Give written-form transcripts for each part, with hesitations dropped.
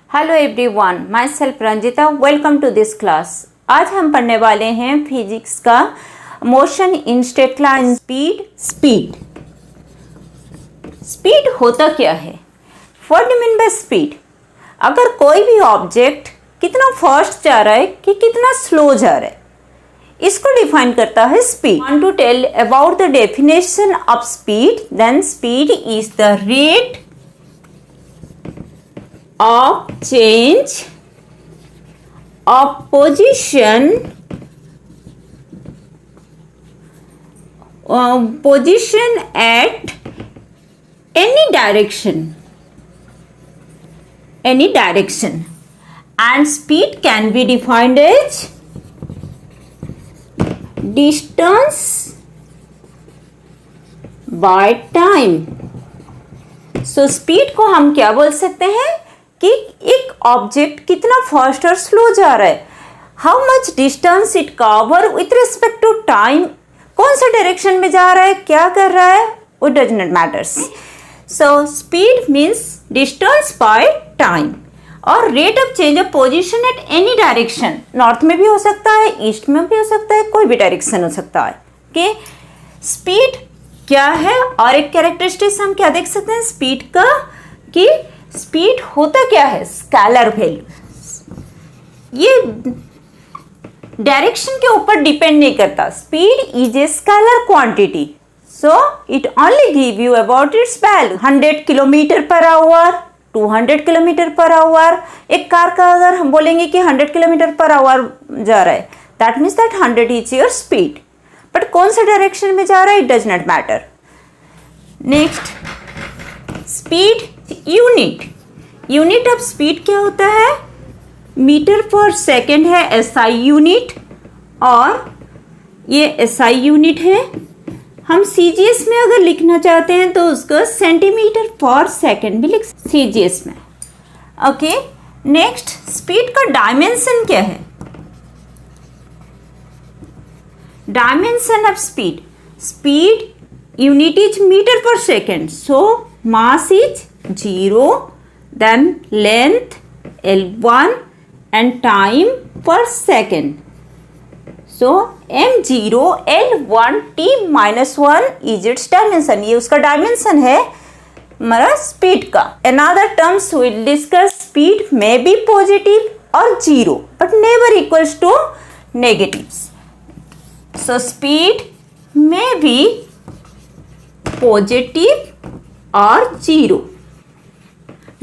Hello everyone, myself Ranjita, welcome to this class. आज हम पढ़ने वाले हैं फिजिक्स का motion in straight line. Speed होता क्या है? What do mean by speed? अगर कोई भी ऑब्जेक्ट कितना फास्ट जा रहा है कि कितना स्लो जा रहा है, इसको डिफाइन करता है speed. Want to tell about the definition of speed? Then speed is the rate of change of position at any direction, and speed can be defined as distance by time. So speed को हम क्या बोल सकते हैं कि एक object कितना fast और स्लो जा रहा है, how much distance it cover with respect to time, कौन सा डायरेक्शन में जा रहा है, क्या कर रहा है, वो does not matters. So speed means distance by time और rate of change of position at any direction. North में भी हो सकता है, ईस्ट में भी हो सकता है, कोई भी डायरेक्शन हो सकता है। ओके, स्पीड क्या है? और एक कैरेक्टरिस्टिक्स हम क्या देख सकते हैं स्पीड का, कि स्पीड होता क्या है? Scalar value. ये डायरेक्शन के ऊपर डिपेंड नहीं करता। Speed is a scalar quantity, so it only give you about it's value. 100 kilometre per hour, 200 kilometre per hour. एक कार का अगर हम बोलेंगे कि 100 किलोमीटर पर आवर जा रहा है, that means that 100 is your speed. But कौन सा डायरेक्शन में जा रहा है, it does not matter. Next, speed unit of speed क्या होता है? मीटर पर सेकेंड है एसआई यूनिट, और ये एसआई यूनिट है। हम सीजीएस में अगर लिखना चाहते हैं तो उसको सेंटीमीटर पर सेकेंड भी लिख सीजीएस में। ओके, नेक्स्ट, स्पीड का डायमेंशन क्या है? Dimension of speed unit is meter per second, so mass is 0, then length L1 and time per second, so m0 L1 t minus 1 is its dimension। ये उसका dimension है हमारा speed का। another terms we'll discuss, speed may be positive or 0 but never equals to negatives, so speed may be positive और 0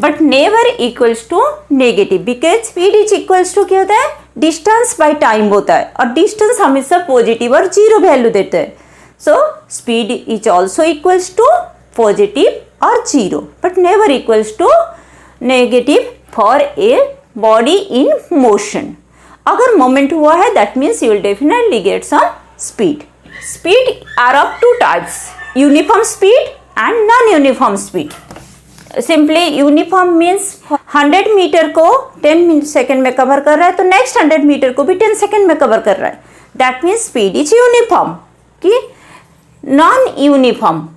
but never equals to negative, because speed is equals to क्या होता है? Distance by time होता है, और distance हमेशा positive और 0 value देते हैं। So speed is also equals to positive और 0 but never equals to negative for a body in motion. अगर मोमेंट हुआ है that means you will definitely get some speed. Speed are of two types, uniform speed and non uniform speed. Simply uniform means 100 meter को 10 second में cover कर रहा है, तो next 100 meter को भी 10 सेकेंड में कवर कर रहा है, that means speed is uniform. कि नॉन यूनिफॉर्म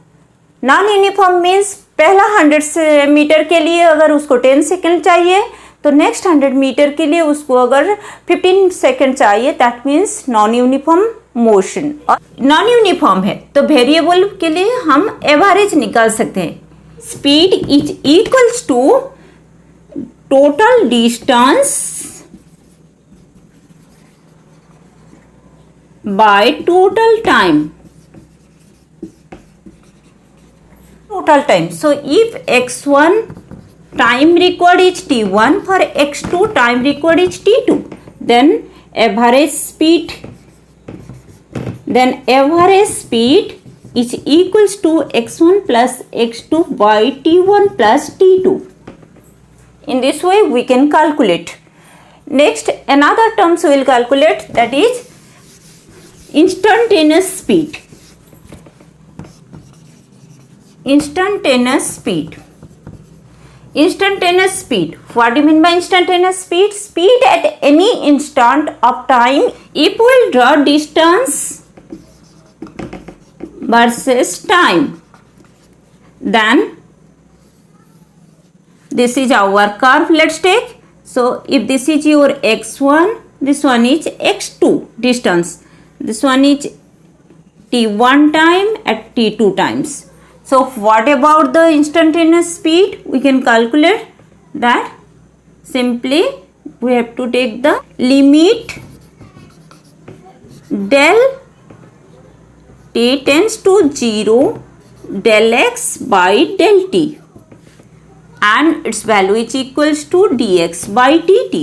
मीन्स पहला 100 मीटर के लिए अगर उसको 10 सेकेंड चाहिए, तो नेक्स्ट 100 मीटर के लिए उसको अगर 15 सेकेंड चाहिए, that means non uniform motion. Non uniform है तो वेरिएबल के लिए हम एवरेज निकाल सकते हैं। Speed is equals to total distance by total time. So if x1 time required is t1, for x2 time required is t2, then average speed is equals to x1 plus x2 by t1 plus t2. In this way we can calculate. Next, another terms we will calculate, that is instantaneous speed. Instantaneous speed. What do you mean by instantaneous speed? Speed at any instant of time. If we will draw distance versus time, then this is our curve. Let's take So if this is your x1, this one is x2 distance. This one is t1 time at t2 times. So what about the instantaneous speed? We can calculate that. Simply we have to take the limit del t tends to 0 del x by del t, and its value is equals to dx by dt,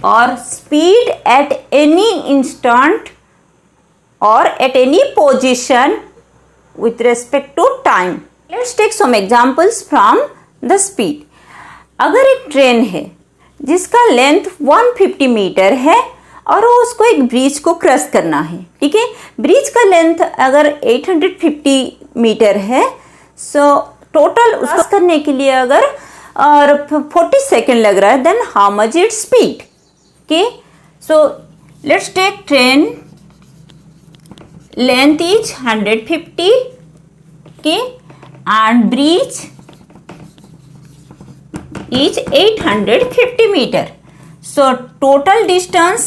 or speed at any instant or at any position with respect to time. Let's take some examples from the speed. अगर एक train है जिसका length 150 metre है और वो उसको एक bridge को क्रॉस करना है, ठीक है। ब्रिज का लेंथ अगर 850 मीटर है, सो टोटल क्रॉस करने के लिए अगर और 40 सेकेंड लग रहा है, then how much its speed, okay. So let's take train length is 150, okay, and bridge is 850 meter. So total distance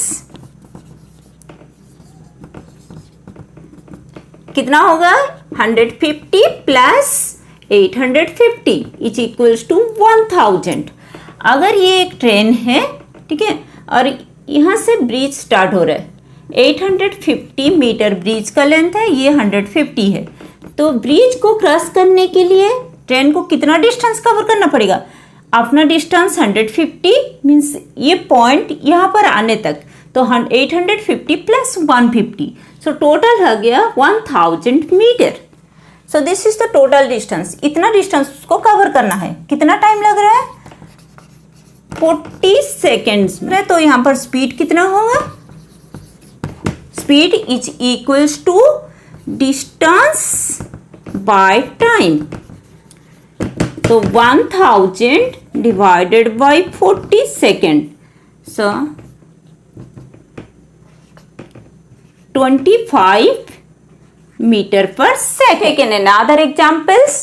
कितना होगा? 150 plus 850 is equals to 1000. अगर ये एक ट्रेन है, ठीक है, और यहाँ से ब्रिज स्टार्ट हो रहा है, 850 मीटर ब्रिज का लेंथ है, ये 150 है, तो ब्रिज को क्रॉस करने के लिए ट्रेन को कितना डिस्टेंस कवर करना पड़ेगा? अपना डिस्टेंस 150 मीन्स ये पॉइंट यहाँ पर आने तक, तो 850 प्लस 150, सो टोटल हो गया 1000 meter. So this is the total distance. इतना डिस्टेंस उसको कवर करना है, कितना टाइम लग रहा है? 40 सेकेंड्स में। तो यहाँ पर स्पीड कितना होगा? Speed is equals to distance by time. So 1000 divided by 40 second. So 25 meter per second. In another examples,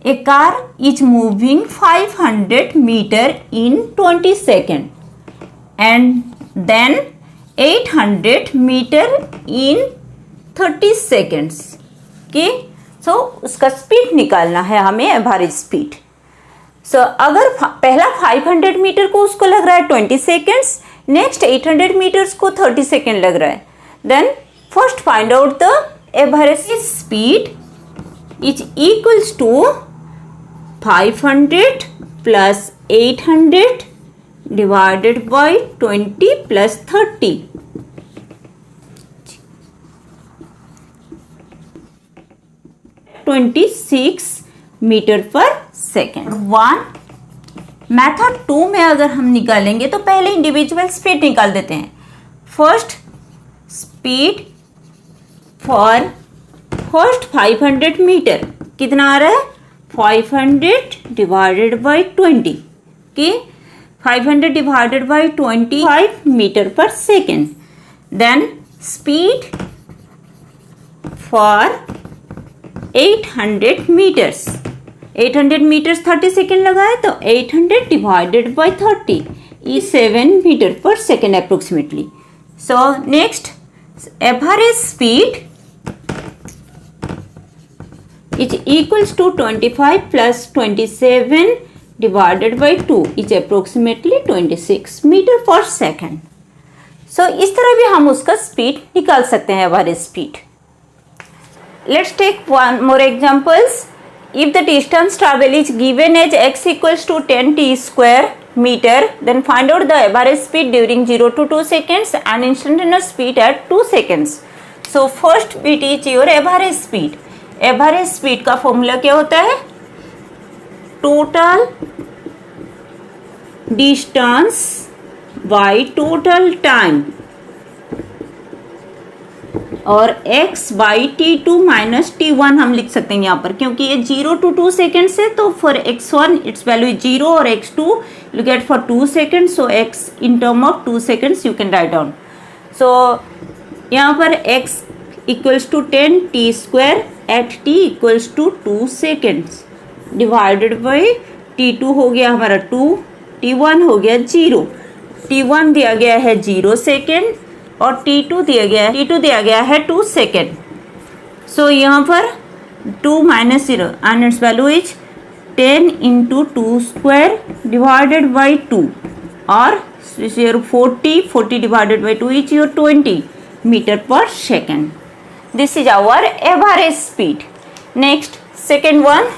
a car is moving 500 meter in 20 second and then 800 meter in 30 seconds. Okay. सो उसका speed निकालना है हमें, average speed. सो अगर पहला 500 metre को उसको लग रहा है 20 सेकेंड्स, नेक्स्ट 800 मीटर्स को 30 सेकेंड लग रहा है, then first find out the average speed is equals to 500 plus 800 divided by 20 plus 30। 26 meter per second. Method 2 में अगर हम निकालेंगे तो पहले इंडिविजुअल स्पीड निकाल देते हैं। First speed for first 500 meter कितना आ रहा है? 500 divided by 20, okay, 500 divided by 25 meter per second. Then speed for 800 meters, 800 meters 30 second लगा है, तो 800 divided by 30 is 7 meter per second approximately. So next average speed is equals to 25 plus 27 divided by 2 is approximately 26 meter per second. So इस तरह भी हम उसका speed निकाल सकते हैं, average speed. Let's take one more examples. If the distance travel is given as x equals to 10 t square meter, then find out the average speed during 0 to 2 seconds and instantaneous speed at 2 seconds. So first bit is your average speed. Average speed का formula क्या होता है? Total distance by total time और x by t2 minus t1 हम लिख सकते हैं यहाँ पर, क्योंकि ये 0 to 2 सेकेंड से, तो फॉर x1 इट्स वैल्यू 0 और x2 you get for 2 second, so x in term of 2 seconds you can write down. So यहाँ पर x equals to 10 t square at t equals to 2 seconds divided by t2 हो गया हमारा 2 T1 हो गया 0, T1 दिया गया है 0 सेकेंड और T2 दिया गया है 2 सेकेंड. सो यहाँ पर 2 minus 0 and its value is 10 into 2 square divided by 2, or your 40 divided by 2 is your 20 meter per second. This is our average speed. Next, second one,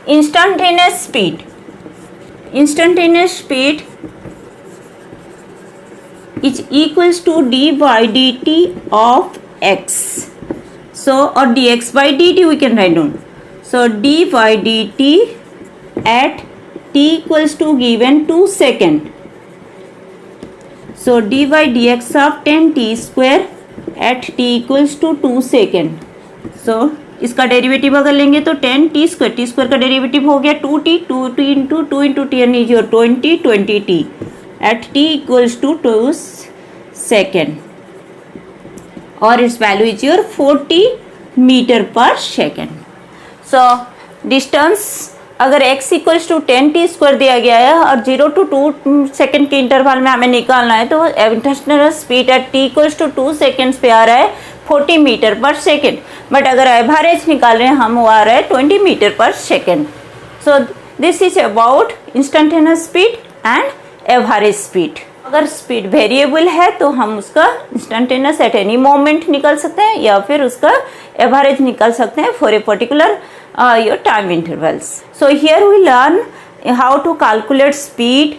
instantaneous speed. Instantaneous speed is equals to d by dt of x. So, or dx by dt we can write down. So, d by dt at t equals to given 2 second. So, d by dx of 10 t square at t equals to 2 second. So, इसका derivative अगर लेंगे तो 10 t square का derivative हो गया 2t, 2t into 2 into t n is your 20 t at t equals to 2 second, और its value is your 40 meter per second. So distance अगर x equals to 10 t square दिया गया है और 0 to 2 second के interval में हमें निकालना है, तो internal speed at t equals to 2 seconds पे आ रहा है 40 मीटर पर सेकेंड. बट अगर एवरेज निकाल रहे हैं हम, वो आ रहा है 20 metre per second. So this is about instantaneous speed and average speed. अगर स्पीड वेरिएबल है तो हम उसका इंस्टेंटेनियस एट एनी मोमेंट निकाल सकते हैं या फिर उसका एवरेज निकाल सकते हैं for a particular your time intervals. So here we learn how to calculate speed,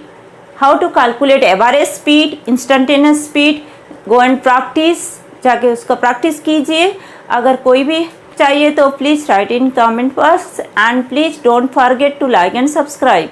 how to calculate average speed, instantaneous speed. Go and practice, जाके उसका प्रैक्टिस कीजिए. अगर कोई भी चाहिए तो please write in comment box, and please don't forget to like and subscribe.